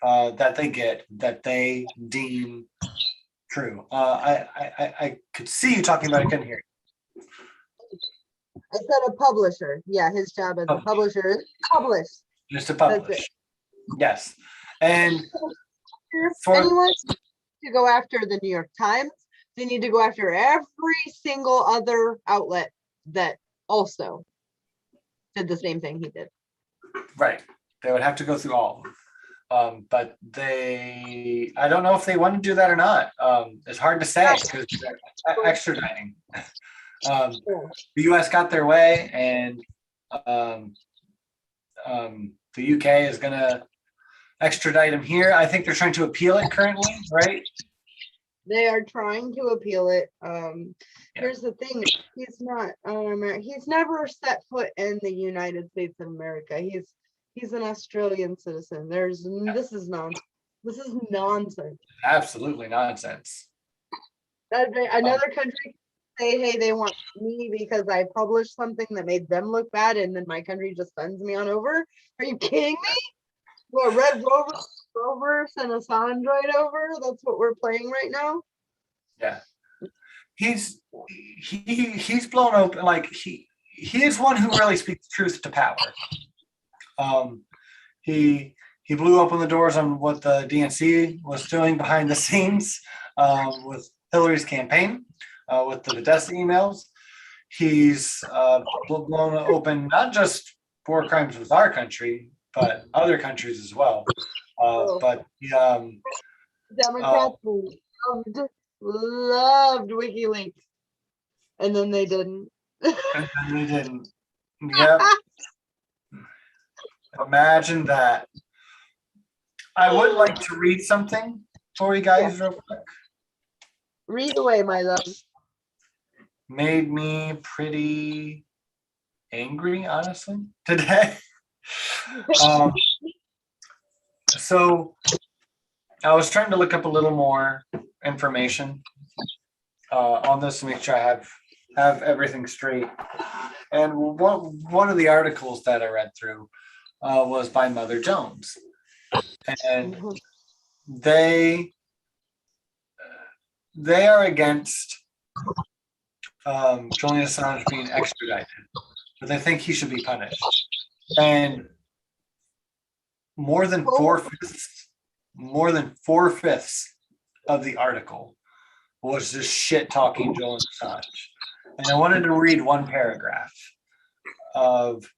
Speaker 1: that they get, that they deem true. I could see you talking about it. I couldn't hear you.
Speaker 2: I said a publisher. Yeah, his job as a publisher is to publish.
Speaker 1: Just to publish. Yes. And
Speaker 2: for anyone to go after the New York Times, they need to go after every single other outlet that also did the same thing he did.
Speaker 1: Right. They would have to go through all of them. But I don't know if they want to do that or not. It's hard to say because they're extraditing. The US got their way, and the UK is going to extradite him here. I think they're trying to appeal it currently, right?
Speaker 2: They are trying to appeal it. Here's the thing: he's never set foot in the United States of America. He's an Australian citizen. This is nonsense. This is nonsense.
Speaker 1: Absolutely nonsense.
Speaker 2: Another country say, hey, they want me because I published something that made them look bad, and then my country just sends me on over. Are you kidding me? What, Red Rover sent Assange right over? That's what we're playing right now.
Speaker 1: Yeah, he's blown open. Like he is one who really speaks truth to power. He blew open the doors on what the DNC was doing behind the scenes with Hillary's campaign, with the Podesta emails. He's blown open not just war crimes with our country, but other countries as well. But
Speaker 2: Democrats loved WikiLeaks, and then they didn't.
Speaker 1: Yep. Imagine that. I would like to read something for you guys real quick.
Speaker 2: Read away, my love.
Speaker 1: Made me pretty angry, honestly, today. So I was trying to look up a little more information on this to make sure I have everything straight. And one of the articles that I read through was by Mother Jones, and they are against Julian Assange being extradited, but they think he should be punished. And more than four-fifths of the article was just shit talking Julian Assange. And I wanted to read one paragraph of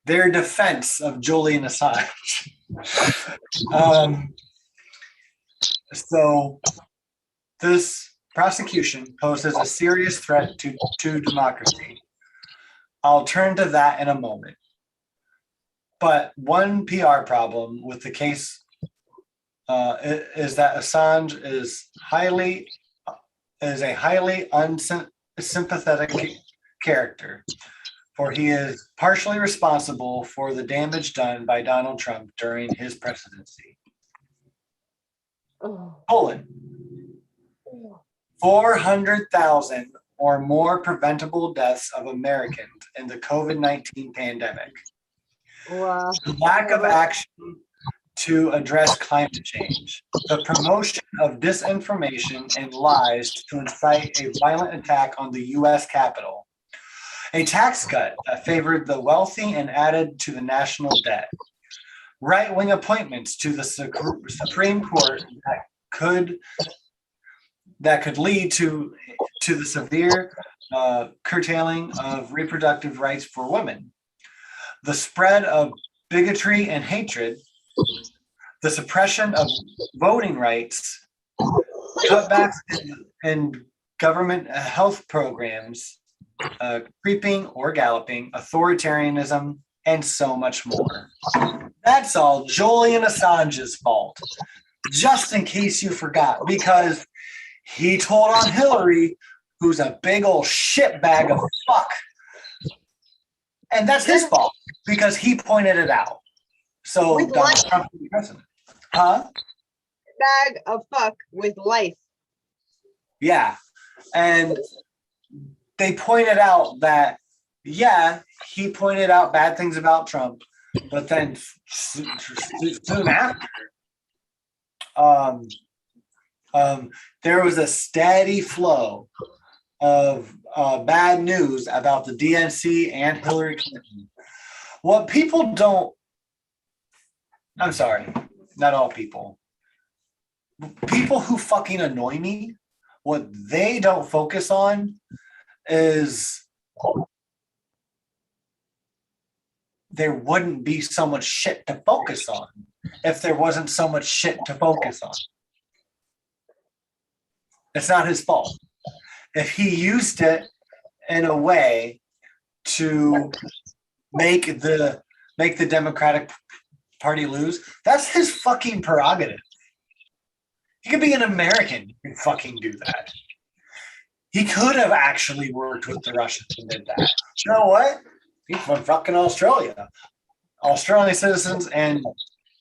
Speaker 1: their defense of Julian Assange. So this prosecution poses a serious threat to democracy. I'll turn to that in a moment. But one PR problem with the case is that Assange is a highly unsympathetic character, for he is partially responsible for the damage done by Donald Trump during his presidency. Poland. 400,000 or more preventable deaths of Americans in the COVID-19 pandemic.
Speaker 2: Wow.
Speaker 1: The lack of action to address climate change, the promotion of disinformation and lies to incite a violent attack on the U.S. Capitol, a tax cut that favored the wealthy and added to the national debt, right-wing appointments to the Supreme Court that could lead to the severe curtailing of reproductive rights for women, the spread of bigotry and hatred, the suppression of voting rights, cutbacks in government health programs, creeping or galloping authoritarianism, and so much more. That's all Julian Assange's fault, just in case you forgot, because he told on Hillary, who's a big old shitbag of fuck. And that's his fault, because he pointed it out. So Donald Trump will be president. Huh?
Speaker 2: Bag of fuck with life.
Speaker 1: Yeah. And they pointed out that yeah, he pointed out bad things about Trump, but then soon after, um, there was a steady flow of bad news about the DNC and Hillary Clinton. What people don't, I'm sorry, not all people. People who fucking annoy me, what they don't focus on is there wouldn't be so much shit to focus on if there wasn't so much shit to focus on. It's not his fault. If he used it in a way to make the Democratic Party lose, that's his fucking prerogative. He could be an American and fucking do that. He could have actually worked with the Russians and did that. You know what? He's from fucking Australia. Australian citizens and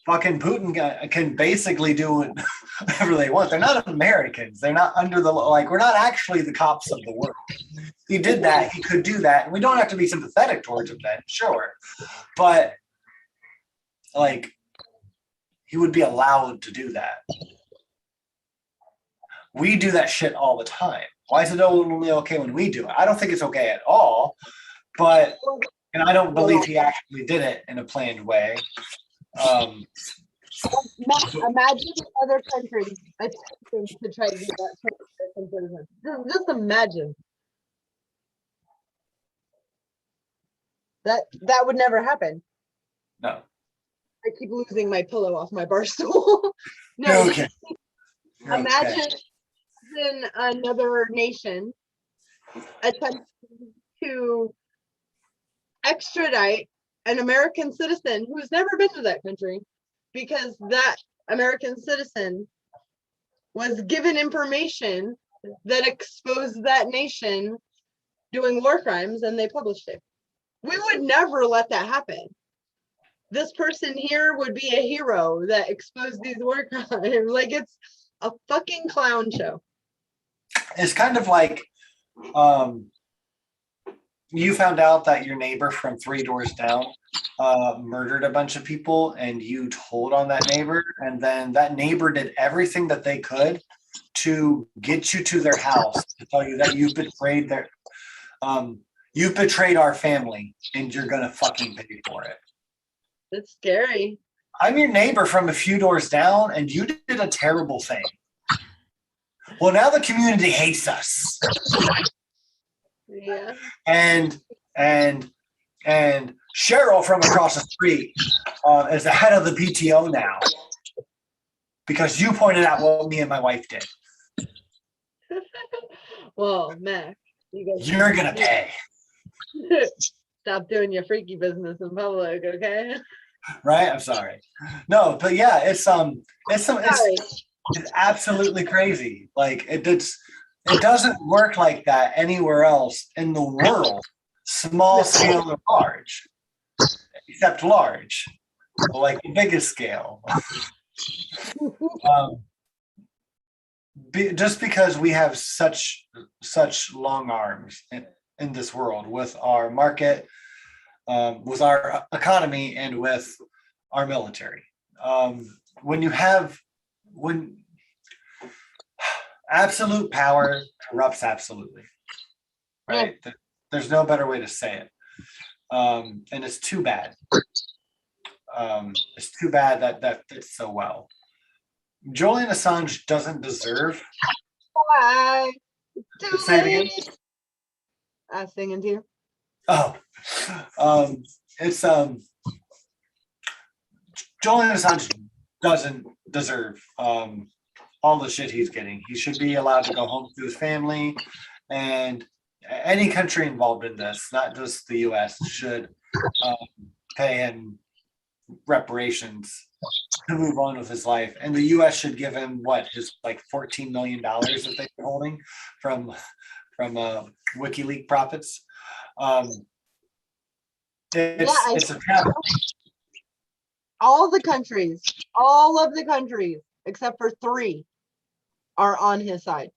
Speaker 1: fucking Putin can basically do whatever they want. They're not Americans. They're not under the law. Like, we're not actually the cops of the world. He did that. He could do that. And we don't have to be sympathetic towards him then, sure. But, like, he would be allowed to do that. We do that shit all the time. Why is it only okay when we do it? I don't think it's okay at all. But, and I don't believe he actually did it in a planned way.
Speaker 2: Imagine other countries attempting to try to do that. Just imagine. That would never happen.
Speaker 1: No.
Speaker 2: I keep losing my pillow off my bar stool. No.
Speaker 1: Okay.
Speaker 2: Imagine another nation attempting to extradite an American citizen who's never been to that country because that American citizen was given information that exposed that nation doing war crimes and they published it. We would never let that happen. This person here would be a hero that exposed these war crimes. Like, it's a fucking clown show.
Speaker 1: It's kind of like you found out that your neighbor from 3 doors down murdered a bunch of people, and you told on that neighbor, and then that neighbor did everything that they could to get you to their house to tell you that you've betrayed our family and you're gonna fucking pay for it.
Speaker 2: It's scary.
Speaker 1: I'm your neighbor from a few doors down, and you did a terrible thing. Well, now the community hates us.
Speaker 2: Yeah.
Speaker 1: And Cheryl from across the street is the head of the PTO now because you pointed out what me and my wife did.
Speaker 2: Well, Mac,
Speaker 1: you're gonna pay.
Speaker 2: Stop doing your freaky business in public, okay?
Speaker 1: Right? I'm sorry. No, but yeah, it's absolutely crazy. Like, it doesn't work like that anywhere else in the world, small scale or large, except large, like the biggest scale. Just because we have such long arms in this world with our market, with our economy, and with our military. When absolute power corrupts absolutely, right? Yeah. There's no better way to say it. And it's too bad. It's too bad that fits so well. Julian Assange doesn't deserve.
Speaker 2: Why?
Speaker 1: Say it again.
Speaker 2: I was singing to you.
Speaker 1: Oh, it's Julian Assange doesn't deserve all the shit he's getting. He should be allowed to go home to his family, and any country involved in this, not just the U.S., should pay him reparations to move on with his life. And the U.S. should give him his like $14 million that they've been holding from WikiLeaks profits. It's a trap.
Speaker 2: All of the countries, except for 3, are on his side.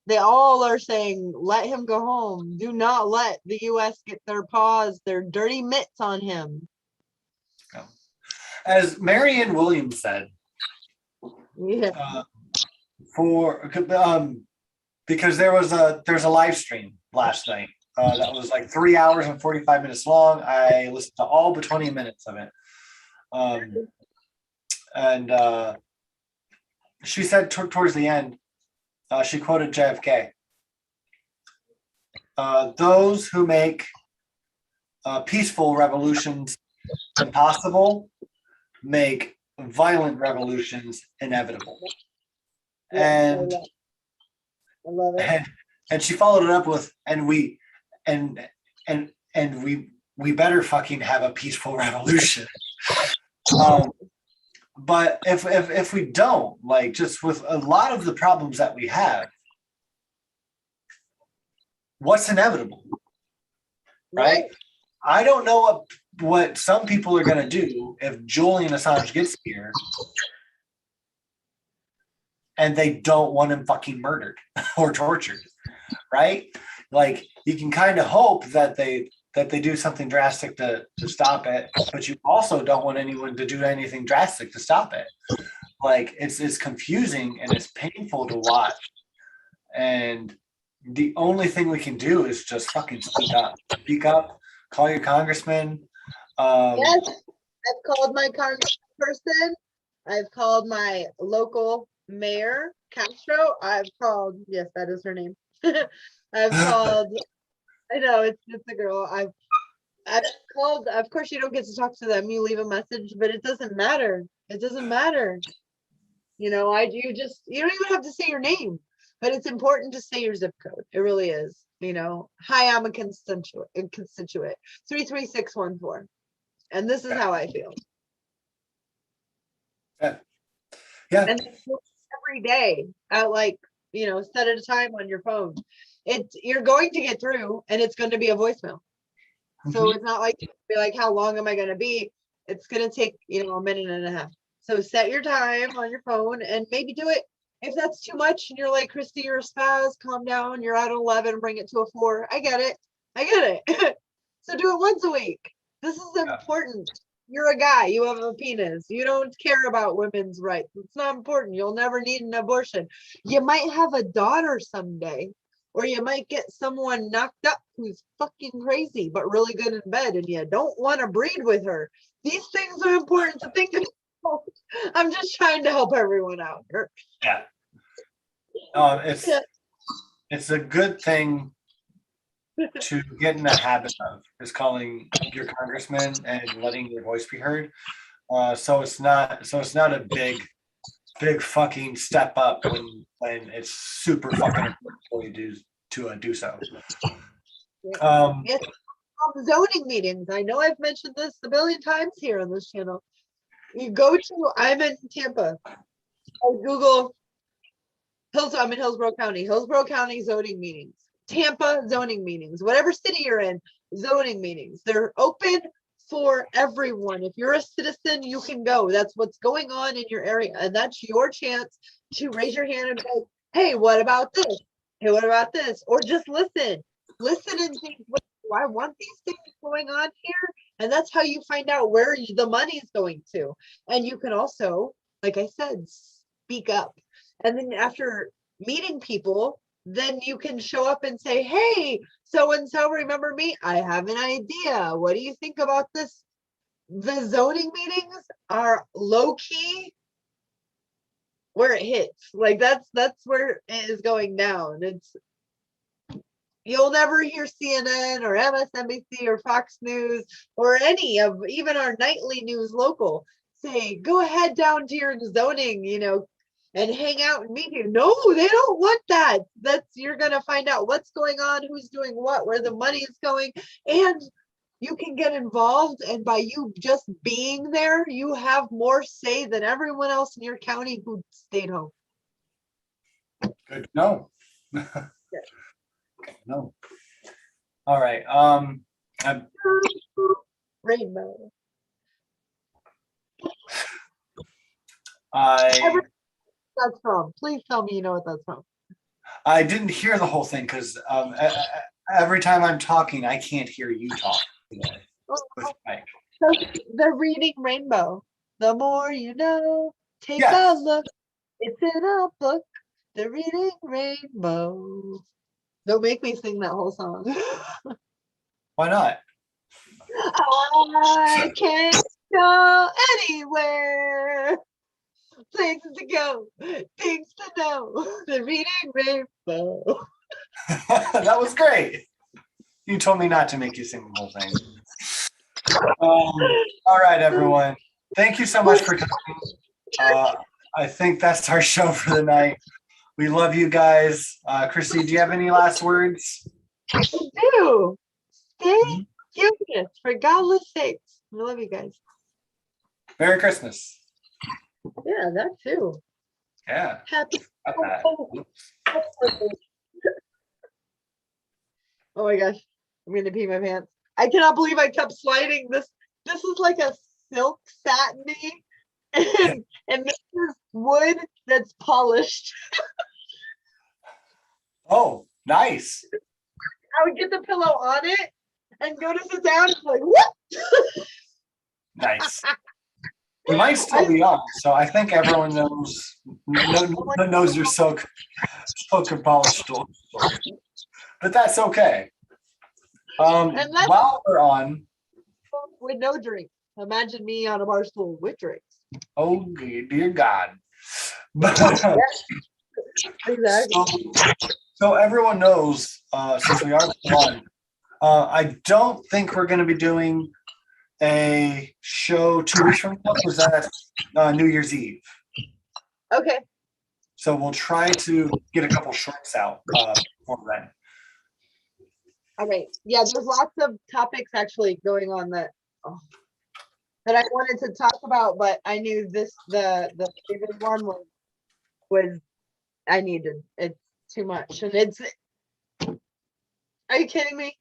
Speaker 2: They all are saying, let him go home. Do not let the US get their paws, their dirty mitts on him.
Speaker 1: As Marianne Williams said,
Speaker 2: Yeah.
Speaker 1: Because there's a live stream last night that was like 3 hours and 45 minutes long. I listened to all but 20 minutes of it. And she said towards the end, she quoted JFK. Those who make peaceful revolutions impossible make violent revolutions inevitable.
Speaker 2: Yeah, I love it.
Speaker 1: And she followed it up with, and we better fucking have a peaceful revolution. But if we don't, like, just with a lot of the problems that we have, what's inevitable, right? I don't know what some people are going to do if Julian Assange gets here and they don't want him fucking murdered or tortured, right? Like, you can kind of hope that they do something drastic to stop it, but you also don't want anyone to do anything drastic to stop it. Like, it's confusing and it's painful to watch. And the only thing we can do is just fucking speak up. Speak up, call your congressman.
Speaker 2: Yes, I've called my congressperson. I've called my local mayor, Castro. I've called, yes, that is her name. I've called, I know, it's a girl. I've called, of course you don't get to talk to them, you leave a message, but it doesn't matter. It doesn't matter. You know, you don't even have to say your name, but it's important to say your zip code. It really is. You know, hi, I'm a constituent, 33614. And this is how I feel.
Speaker 1: Yeah.
Speaker 2: And every day at, like, you know, set at a time on your phone. You're going to get through, and it's going to be a voicemail. So it's not like, be like, how long am I going to be? It's going to take, you know, a minute and a half. So set your time on your phone and maybe do it. If that's too much and you're like, Christy, you're a spaz, calm down. You're at 11, bring it to a 4. I get it. So do it once a week. This is important. You're a guy. You have a penis. You don't care about women's rights. It's not important. You'll never need an abortion. You might have a daughter someday, or you might get someone knocked up who's fucking crazy, but really good in bed, and you don't want to breed with her. These things are important to think about. I'm just trying to help everyone out here.
Speaker 1: Yeah. It's a good thing to get in the habit of, is calling your congressman and letting your voice be heard. So it's not a big fucking step up when it's super fucking important for you to do so.
Speaker 2: Zoning meetings. I know I've mentioned this a billion times here on this channel. You go to, I'm in Tampa. I Google I'm in Hillsborough County zoning meetings. Tampa zoning meetings, whatever city you're in, zoning meetings. They're open for everyone. If you're a citizen, you can go. That's what's going on in your area. And that's your chance to raise your hand and be like, hey, what about this? Hey, what about this? Or just listen. Listen and think, do I want these things going on here? And that's how you find out where the money is going to. And you can also, like I said, speak up. And then after meeting people, then you can show up and say, hey, so-and-so, remember me? I have an idea. What do you think about this? The zoning meetings are low-key where it hits. Like, that's where it is going down. You'll never hear CNN or MSNBC or Fox News or any of even our nightly news local say, go ahead down to your zoning, and hang out and meet you. No, they don't want that. You're going to find out what's going on, who's doing what, where the money is going, and you can get involved. And by you just being there, you have more say than everyone else in your county who stayed home.
Speaker 1: Good. No. No. All right.
Speaker 2: Rainbow. That's from. Please tell me you know what that's from.
Speaker 1: I didn't hear the whole thing because every time I'm talking, I can't hear you talk today with Mike.
Speaker 2: The reading rainbow. The more you know, take
Speaker 1: Yes.
Speaker 2: a look. It's in a book. The reading rainbow. Don't make me sing that whole song.
Speaker 1: Why not?
Speaker 2: I can't go anywhere. Places to go, things to know. The reading rainbow.
Speaker 1: That was great. You told me not to make you sing the whole thing. All right, everyone. Thank you so much for coming. I think that's our show for the night. We love you guys. Christy, do you have any last words?
Speaker 2: I do. Stay curious, for God's sakes. I love you guys.
Speaker 1: Merry Christmas.
Speaker 2: Yeah, that too.
Speaker 1: Yeah.
Speaker 2: Happy.
Speaker 1: That.
Speaker 2: Oh my gosh, I'm gonna pee my pants. I cannot believe I kept sliding this. This is like a silk satiny, and this is wood that's polished.
Speaker 1: Oh, nice.
Speaker 2: I would get the pillow on it and go to sit down and be like, whoop!
Speaker 1: Nice. We might still be on, so I think everyone knows your silk and polished story. But that's okay. While we're on,
Speaker 2: with no drink. Imagine me on a bar stool with drinks.
Speaker 1: oh dear God.
Speaker 2: Exactly.
Speaker 1: So everyone knows, since we are on, I don't think we're going to be doing a show 2 weeks from now because that's New Year's Eve.
Speaker 2: Okay.
Speaker 1: So we'll try to get a couple shorts out before then.
Speaker 2: All right. Yeah, there's lots of topics actually going on that I wanted to talk about, but I knew the favorite one was I needed. It's too much, and it's. Are you kidding me?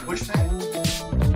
Speaker 1: Which thing?